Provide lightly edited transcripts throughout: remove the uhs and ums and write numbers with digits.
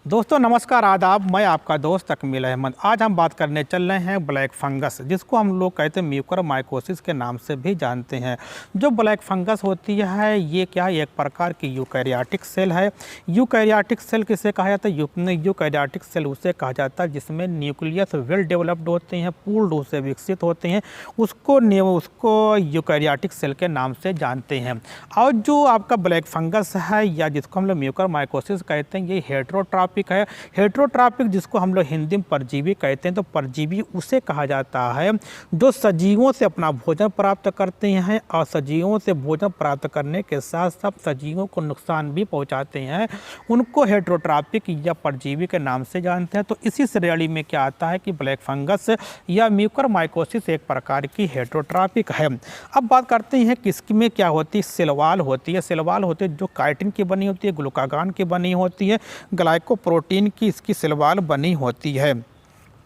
दोस्तों नमस्कार आदाब, मैं आपका दोस्त अकमील अहमद। आज हम बात करने चल रहे हैं ब्लैक फंगस, जिसको हम लोग कहते हैं म्यूकरमाइकोसिस के नाम से भी जानते हैं। जो ब्लैक फंगस होती है ये क्या एक प्रकार की यूकैरियोटिक सेल है। यूकैरियोटिक सेल किसे कहा जाता है? यूकैरियोटिक सेल उसे कहा जाता है जिसमें न्यूक्लियस वेल डेवलप्ड होते हैं, पूर्ण रूप से विकसित होते हैं, उसको यूकैरियोटिक सेल के नाम से जानते हैं। और जो आपका ब्लैक फंगस है या जिसको हम लोग म्यूकरमाइकोसिस कहते हैं, ये हेटेरोट्रॉपिक है। हेटेरोट्रॉपिक जिसको हम लोग हिंदी में परजीवी कहते हैं, तो परजीवी उसे कहा जाता है जो सजीवों से अपना भोजन प्राप्त करते हैं और सजीवों से भोजन प्राप्त करने के साथ साथ सजीवों को नुकसान भी पहुंचाते हैं। उनको हेटेरोट्रॉपिक या परजीवी के नाम से जानते हैं। तो इसी श्रेणी में क्या आता है कि ब्लैक फंगस या म्यूकरमाइकोसिस एक प्रकार की हेटेरोट्रॉपिक है। अब बात करते हैं किसकी में क्या होती है। सेलवाल होती है। सेलवाल होती है जो काइटिन की बनी होती है, ग्लूकागान की बनी होती है, ग्लाइकोप्रोटीन की इसकी सेलवाल बनी होती है।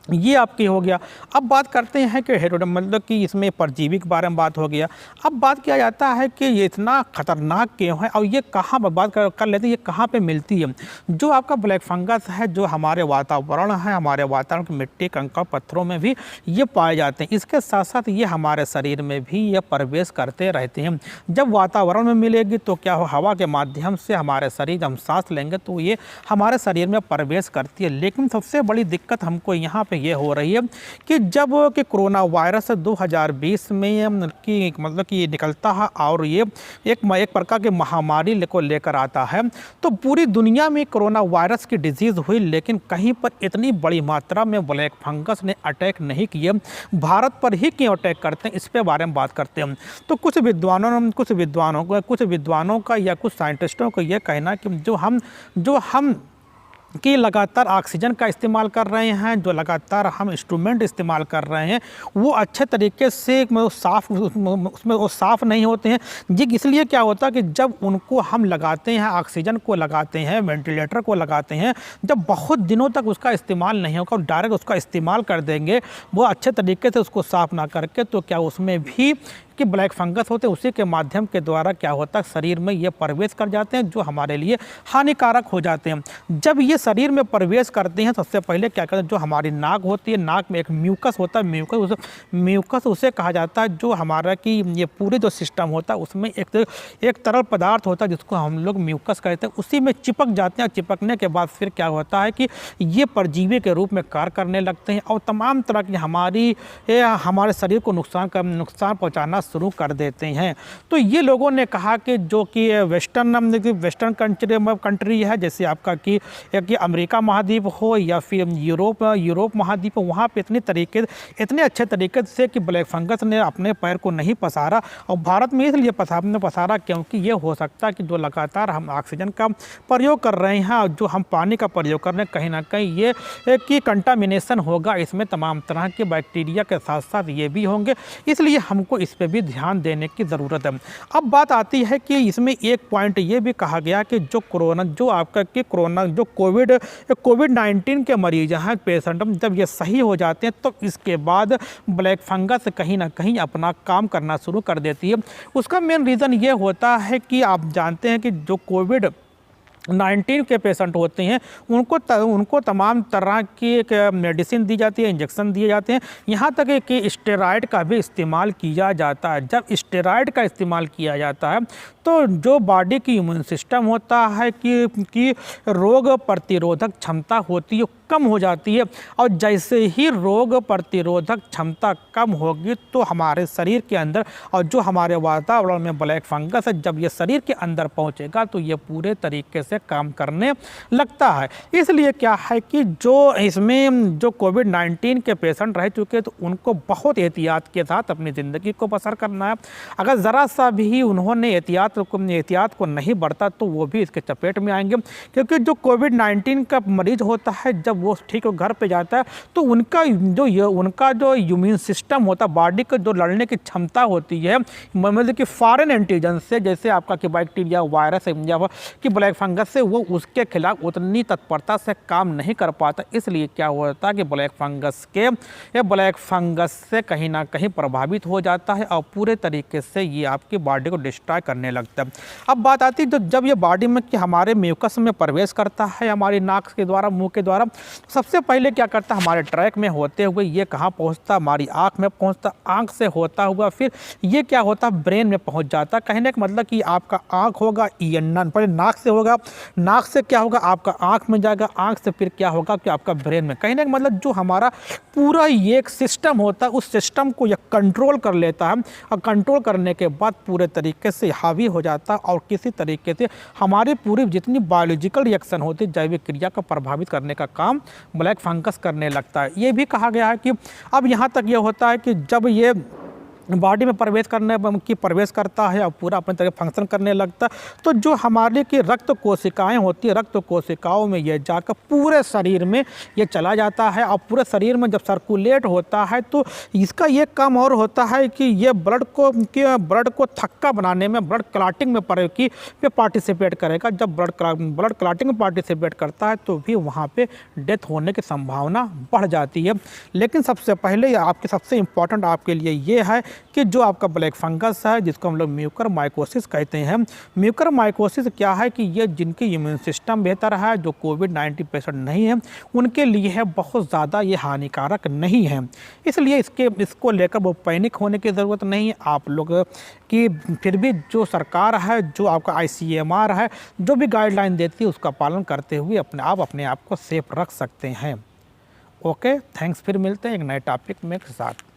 ये आपकी हो गया। अब बात करते हैं कि मतलब कि इसमें परजीवी के बारे में बात हो गया। अब बात किया जाता है कि ये इतना खतरनाक क्यों है और ये कहाँ पर बात कर लेते हैं, ये कहाँ पे मिलती है। जो आपका ब्लैक फंगस है जो हमारे वातावरण है, हमारे वातावरण की मिट्टी, कंकड़, पत्थरों में भी ये पाए जाते हैं। इसके साथ साथ ये हमारे शरीर में भी ये प्रवेश करते रहते हैं। जब वातावरण में मिलेगी तो क्या हो, हवा के माध्यम से हमारे शरीर हम सांस लेंगे तो ये हमारे शरीर में प्रवेश करती है। लेकिन सबसे बड़ी दिक्कत हमको यहाँ ये हो रही है कि जब कि कोरोना वायरस 2020 में कि मतलब कि ये निकलता है और ये एक प्रकार की महामारी को लेकर आता है, तो पूरी दुनिया में कोरोना वायरस की डिजीज़ हुई, लेकिन कहीं पर इतनी बड़ी मात्रा में ब्लैक फंगस ने अटैक नहीं किए। भारत पर ही क्यों अटैक करते हैं, इस पे बारे में बात करते हैं। तो कुछ विद्वानों का या कुछ साइंटिस्टों का यह कहना कि जो हम कि लगातार ऑक्सीजन का इस्तेमाल कर रहे हैं, जो लगातार हम इंस्ट्रूमेंट इस्तेमाल कर रहे हैं, वो अच्छे तरीके से उसमें वो साफ़ नहीं होते हैं जी। इसलिए क्या होता है कि जब उनको हम लगाते हैं, ऑक्सीजन को लगाते हैं, वेंटिलेटर को लगाते हैं, जब बहुत दिनों तक उसका इस्तेमाल नहीं होगा और डायरेक्ट उसका इस्तेमाल कर देंगे, वो अच्छे तरीके से उसको साफ़ ना करके, तो क्या उसमें भी कि ब्लैक फंगस होते हैं, उसी के माध्यम के द्वारा क्या होता है शरीर में ये प्रवेश कर जाते हैं, जो हमारे लिए हानिकारक हो जाते हैं। जब ये शरीर में प्रवेश करते हैं, सबसे पहले क्या करते हैं, जो हमारी नाक होती है, नाक में एक म्यूकस होता है, म्यूकस उसे कहा जाता है जो हमारा कि ये पूरे जो सिस्टम होता है उसमें एक तरल पदार्थ होता है जिसको हम लोग म्यूकस कहते हैं, उसी में चिपक जाते हैं। चिपकने के बाद फिर क्या होता है कि ये परजीवी के रूप में कार्य करने लगते हैं और तमाम तरह की हमारे शरीर को नुकसान पहुँचाना शुरू कर देते हैं। तो ये लोगों ने कहा कि जो कि वेस्टर्न कंट्री है, जैसे आपका कि अमेरिका महाद्वीप हो या फिर यूरोप महाद्वीप हो, वहाँ पे इतने अच्छे तरीके से कि ब्लैक फंगस ने अपने पैर को नहीं पसारा। और भारत में इसलिए पसारा क्योंकि ये हो सकता है कि जो लगातार हम ऑक्सीजन का प्रयोग कर रहे हैं और जो हम पानी का प्रयोग कर रहे हैं, कहीं ना कहीं ये कि कंटामिनेशन होगा, इसमें तमाम तरह के बैक्टीरिया के साथ साथ ये भी होंगे। इसलिए हमको इस पर भी ध्यान देने की ज़रूरत है। अब बात आती है कि इसमें एक पॉइंट ये भी कहा गया कि जो कोविड-19 के मरीज हैं, पेशेंट, जब ये सही हो जाते हैं तो इसके बाद ब्लैक फंगस कहीं ना कहीं अपना काम करना शुरू कर देती है। उसका मेन रीज़न ये होता है कि आप जानते हैं कि जो कोविड-19 के पेशेंट होते हैं उनको तमाम तरह की मेडिसिन दी जाती है, इंजेक्शन दिए जाते हैं, यहाँ तक कि स्टेरॉयड का भी इस्तेमाल किया जाता है। जब स्टेरॉयड का इस्तेमाल किया जाता है तो जो बॉडी की इम्यून सिस्टम होता है कि रोग प्रतिरोधक क्षमता होती है कम हो जाती है, और जैसे ही रोग प्रतिरोधक क्षमता कम होगी तो हमारे शरीर के अंदर और जो हमारे वातावरण में ब्लैक फंगस है, जब ये शरीर के अंदर पहुंचेगा तो ये पूरे तरीके से काम करने लगता है। इसलिए क्या है कि जो इसमें जो कोविड-19 के पेशेंट रह चुके तो उनको बहुत एहतियात के साथ अपनी ज़िंदगी को बसर करना है। अगर ज़रा सा भी उन्होंने एहतियात को नहीं बरता तो वो भी इसके चपेट में आएंगे, क्योंकि जो कोविड-19 का मरीज होता है जब वो ठीक घर पे जाता है तो उनका जो इम्यून सिस्टम होता है, बॉडी का जो लड़ने की क्षमता होती है, मतलब कि फॉरेन एंटीजन से, जैसे आपका कि बैक्टीरिया, वायरस या कि ब्लैक फंगस से, वो उसके खिलाफ उतनी तत्परता से काम नहीं कर पाता। इसलिए क्या होता है कि ब्लैक फंगस से कहीं ना कहीं प्रभावित हो जाता है और पूरे तरीके से ये आपकी बॉडी को डिस्ट्रॉय करने लगता है। अब बात आती है जब ये बॉडी में कि हमारे म्यूकस में प्रवेश करता है हमारी नाक के द्वारा, मुंह के द्वारा, सबसे पहले क्या करता है, हमारे ट्रैक में होते हुए ये कहाँ पहुँचता, हमारी आँख में पहुँचता, आँख से होता हुआ फिर ये क्या होता है, ब्रेन में पहुँच जाता है। कहने का मतलब कि आपका आँख होगा, पहले नाक से होगा, नाक से क्या होगा, आपका आँख में जाएगा, आँख से फिर क्या होगा कि आपका ब्रेन में। कहने का मतलब जो हमारा पूरा ये एक सिस्टम होता है, उस सिस्टम को यह कंट्रोल कर लेता है और कंट्रोल करने के बाद पूरे तरीके से हावी हो जाता है और किसी तरीके से हमारी पूरी जितनी बायोलॉजिकल रिएक्शन होती है, जैविक क्रिया को प्रभावित करने का काम ब्लैक फंगस करने लगता है। ये भी कहा गया है कि अब यहाँ तक ये होता है कि जब ये बॉडी में प्रवेश करता है और पूरा अपने तरह फंक्शन करने लगता है, तो जो हमारे की रक्त कोशिकाएं होती है, रक्त कोशिकाओं में ये जाकर पूरे शरीर में ये चला जाता है और पूरे शरीर में जब सर्कुलेट होता है तो इसका ये काम और होता है कि ये ब्लड को थक्का बनाने में, ब्लड क्लॉटिंग में पार्टिसिपेट करेगा। जब ब्लड क्लॉटिंग में पार्टिसिपेट करता है तो भी वहाँ पे डेथ होने की संभावना बढ़ जाती है। लेकिन सबसे पहले सबसे इम्पॉर्टेंट आपके लिए ये है कि जो आपका ब्लैक फंगस है, जिसको हम लोग म्यूकरमाइकोसिस कहते हैं, म्यूकरमाइकोसिस क्या है कि ये जिनकी इम्यून सिस्टम बेहतर है, जो कोविड-19 पेशेंट नहीं है, उनके लिए है बहुत ज़्यादा ये हानिकारक नहीं है। इसलिए इसको लेकर वो पैनिक होने की ज़रूरत नहीं है। आप लोग की फिर भी जो सरकार है, जो आपका ICMR है, जो भी गाइडलाइन देती है उसका पालन करते हुए अपने आप को सेफ रख सकते हैं। Okay, thanks. फिर मिलते हैं एक नए टॉपिक में के साथ।